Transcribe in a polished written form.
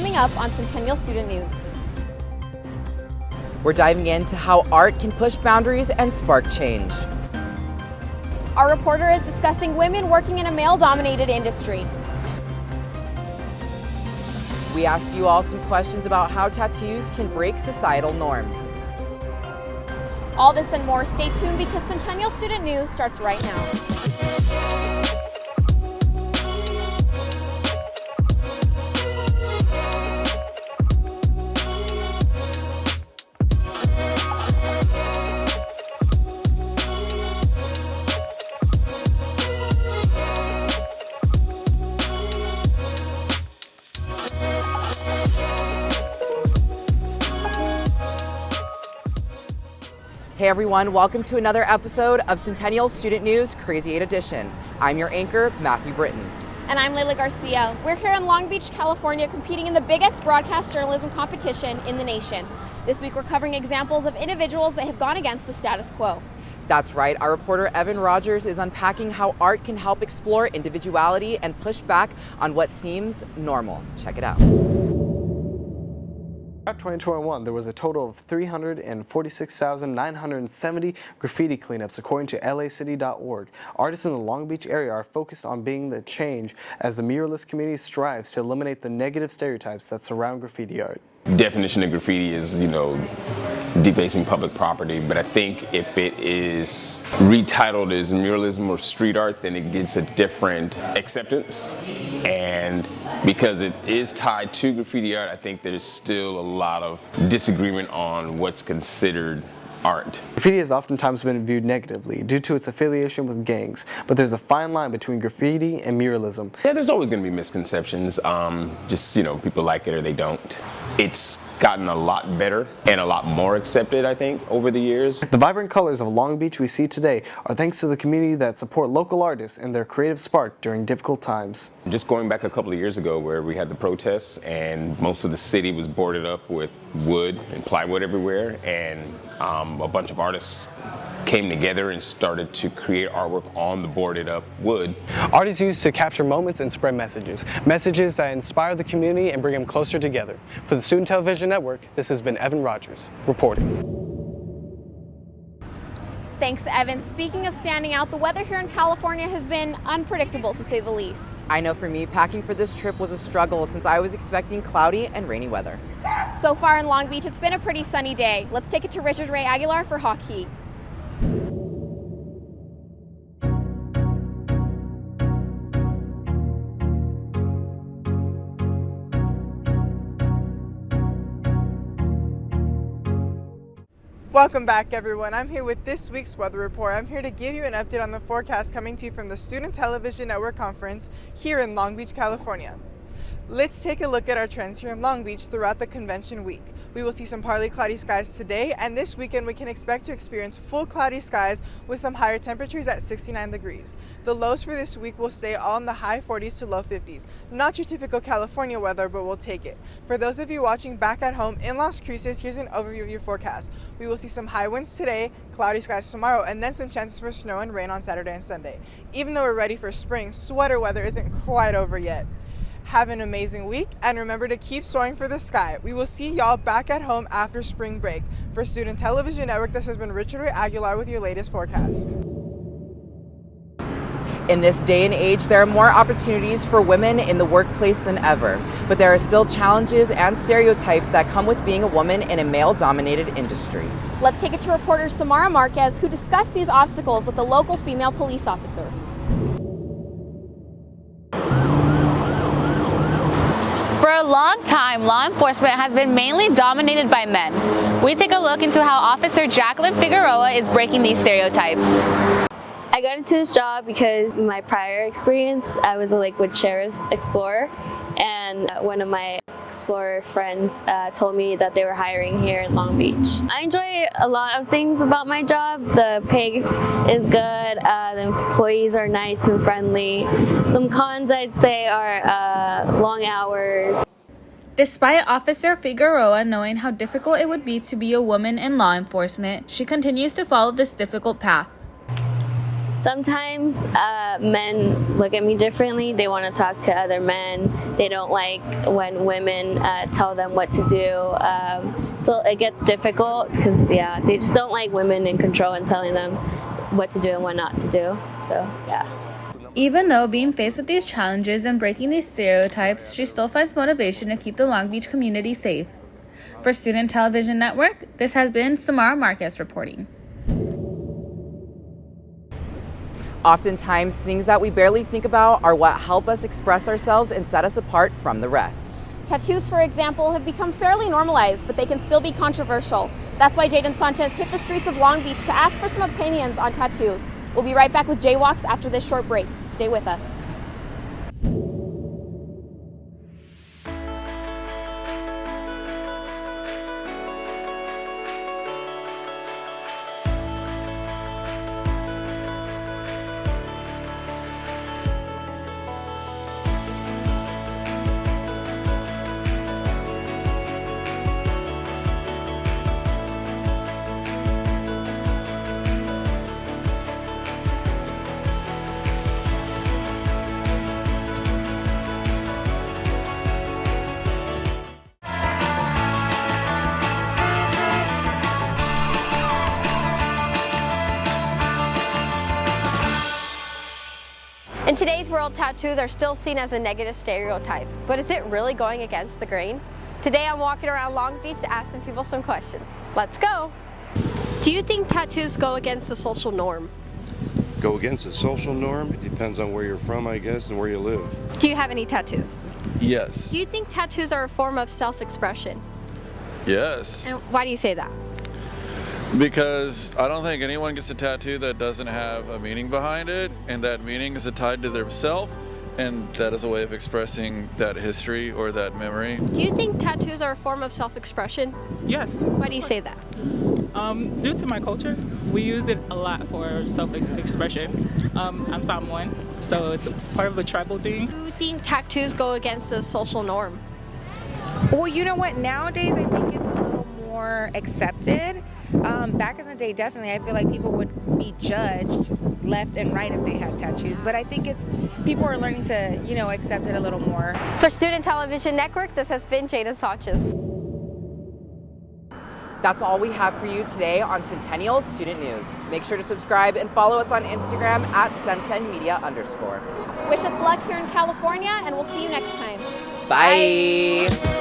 coming up on Centennial Student News. We're diving into how art can push boundaries and spark change. Our reporter is discussing women working in a male-dominated industry. We asked you all some questions about how tattoos can break societal norms. All this and more, stay tuned because Centennial Student News starts right now. Hey everyone, welcome to another episode of Centennial Student News Crazy 8 Edition. I'm your anchor, Matthew Britton. And I'm Layla Garcia. We're here in Long Beach, California, competing in the biggest broadcast journalism competition in the nation. This week we're covering examples of individuals that have gone against the status quo. That's right, our reporter Evan Rogers is unpacking how art can help explore individuality and push back on what seems normal. Check it out. Throughout 2021, there was a total of 346,970 graffiti cleanups, according to lacity.org. Artists in the Long Beach area are focused on being the change as the muralist community strives to eliminate the negative stereotypes that surround graffiti art. Definition of graffiti is, defacing public property, but I think if it is retitled as muralism or street art, then it gets a different acceptance. And because it is tied to graffiti art, I think there's still a lot of disagreement on what's considered art. Graffiti has oftentimes been viewed negatively due to its affiliation with gangs, but there's a fine line between graffiti and muralism. Yeah, there's always going to be misconceptions. People like it or they don't. It's gotten a lot better and a lot more accepted, I think, over the years. The vibrant colors of Long Beach we see today are thanks to the community that support local artists and their creative spark during difficult times. Just going back a couple of years ago where we had the protests and most of the city was boarded up with wood and plywood everywhere, and a bunch of artists came together and started to create artwork on the boarded up wood. Art is used to capture moments and spread messages that inspire the community and bring them closer together. For the Student Television Network, this has been Evan Rogers reporting. Thanks, Evan. Speaking of standing out, the weather here in California has been unpredictable, to say the least. I know for me, packing for this trip was a struggle since I was expecting cloudy and rainy weather. So far in Long Beach, it's been a pretty sunny day. Let's take it to Richard Ray Aguilar for hockey. Welcome back, everyone. I'm here with this week's weather report. I'm here to give you an update on the forecast coming to you from the Student Television Network Conference here in Long Beach, California. Let's take a look at our trends here in Long Beach throughout the convention week. We will see some partly cloudy skies today, and this weekend we can expect to experience full cloudy skies with some higher temperatures at 69 degrees. The lows for this week will stay all in the high 40s to low 50s. Not your typical California weather, but we'll take it. For those of you watching back at home in Las Cruces, here's an overview of your forecast. We will see some high winds today, cloudy skies tomorrow, and then some chances for snow and rain on Saturday and Sunday. Even though we're ready for spring, sweater weather isn't quite over yet. Have an amazing week, and remember to keep soaring for the sky. We will see y'all back at home after spring break. For Student Television Network, this has been Richard Ray Aguilar with your latest forecast. In this day and age, there are more opportunities for women in the workplace than ever, but there are still challenges and stereotypes that come with being a woman in a male-dominated industry. Let's take it to reporter Samara Marquez, who discussed these obstacles with a local female police officer. For a long time, law enforcement has been mainly dominated by men. We take a look into how Officer Jacqueline Figueroa is breaking these stereotypes. I got into this job because in my prior experience, I was a Lakewood Sheriff's Explorer, and one of my Explorer friends told me that they were hiring here in Long Beach. I enjoy a lot of things about my job. The pay is good, the employees are nice and friendly. Some cons I'd say are long hours. Despite Officer Figueroa knowing how difficult it would be to be a woman in law enforcement, she continues to follow this difficult path. Sometimes men look at me differently. They want to talk to other men. They don't like when women tell them what to do. So it gets difficult because, yeah, they just don't like women in control and telling them what to do and what not to do. So, yeah. Even though being faced with these challenges and breaking these stereotypes, she still finds motivation to keep the Long Beach community safe. For Student Television Network, this has been Samara Marquez reporting. Oftentimes, things that we barely think about are what help us express ourselves and set us apart from the rest. Tattoos, for example, have become fairly normalized, but they can still be controversial. That's why Jaden Sanchez hit the streets of Long Beach to ask for some opinions on tattoos. We'll be right back with Jaywalks after this short break. Stay with us. In today's world, tattoos are still seen as a negative stereotype, but is it really going against the grain? Today I'm walking around Long Beach to ask some people some questions. Let's go! Do you think tattoos go against the social norm? Go against the social norm? It depends on where you're from, I guess, and where you live. Do you have any tattoos? Yes. Do you think tattoos are a form of self-expression? Yes. And why do you say that? Because I don't think anyone gets a tattoo that doesn't have a meaning behind it, and that meaning is tied to themselves, and that is a way of expressing that history or that memory. Do you think tattoos are a form of self-expression? Yes. Why do you say that? Due to my culture, we use it a lot for self-expression. I'm Samoan, so it's part of the tribal thing. Do you think tattoos go against the social norm? Well, you know what? Nowadays, I think it's a little more accepted. Back in the day, definitely, I feel like people would be judged left and right if they had tattoos. But I think people are learning to, accept it a little more. For Student Television Network, this has been Jaden Sanchez. That's all we have for you today on Centennial Student News. Make sure to subscribe and follow us on Instagram at @CentenMedia_. Wish us luck here in California, and we'll see you next time. Bye.